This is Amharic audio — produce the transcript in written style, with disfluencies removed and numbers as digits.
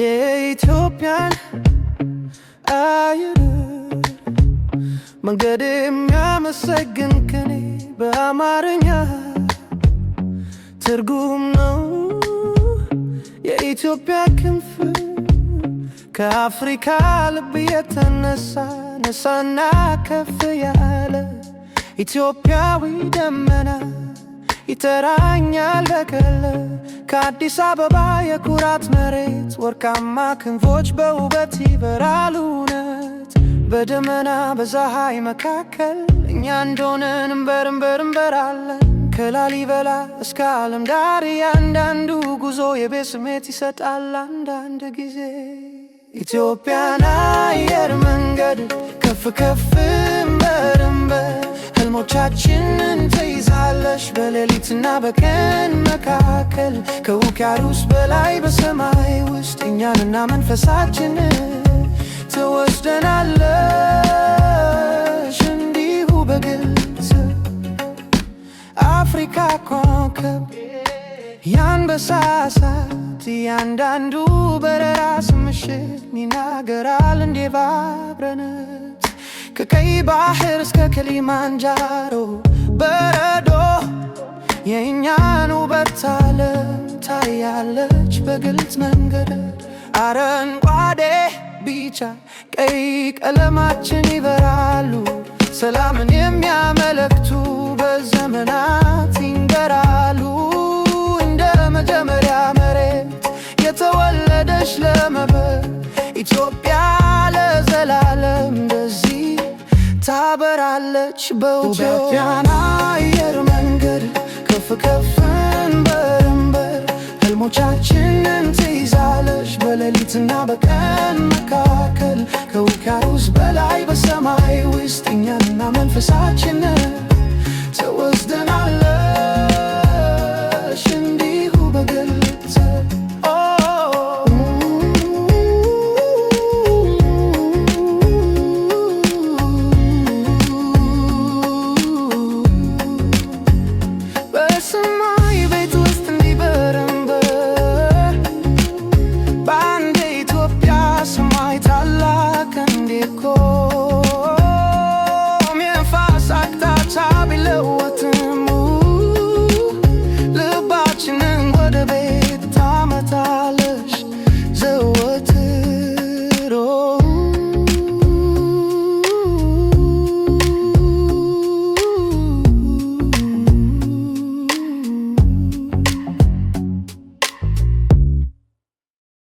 የኢትዮጵያን አየር መንገድ የሚያመሰግን ከኔ በአማርኛ ትርጉም ነው የኢትዮጵያ ክንፍ ከአፍሪካ ልብ የተነሳ ነሳና ከፍ ያለ ኢትዮጵያዊ ደመና ይተራኛል በቀለ ከአዲስ አበባ የኩራት መሬት ወርቃማ ክንፎች በውበት ይበራሉ እውነት በደመና በፀሐይ መካከል እኛ እንደሆነን እንበራለን ከላሊበላ እስከ ዓለም ዳር ያንዳንዱ ጉዞ የቤት ስሜት ይሰጣል አንዳንድ ጊዜ ኢትዮጵያን አየር መንገድ ከፍ ከፍ እንበር ህልሞቻችንን ትይዛለሽ በሌሊትና በቀን መካከል ከውቅያኖስ በላይ በሰማይ ውስጥ እኛንና መንፈሳችንን ትወስደናለሽ እንዲሁ በግልጽ አፍሪካ ኮከብ የአንበሳ እሳት እያንዳንዱ በረራ ስምሽን ይናገራል እንዴ ባብረነት ከቀይ ባህር እስከ ከሊማንጃሮ በረዶ የእኛን ውበት ዓለም ታያለች በግልጽ መንገድ አረንጓዴ ቢጫ ቀይ ቀለማችን ይበራሉ ሰላምን የሚያመለክቱ በዘመናት ይንገራሉ እንደ መጀመሪያ መሬት የተወለደች ለመበር ኢትዮጵያ ለዘላለም እንደዚህ ታበራለች በኢትዮጵያን አየር መንገድ ከፍ ከፍ እንበር ህልሞቻችንን ትይዛለች በሌሊትና በቀን መካከል ከውቅያኖስ በላይ በሰማይ ውስጥ እኛንና መንፈሳችንን ትወስደናለች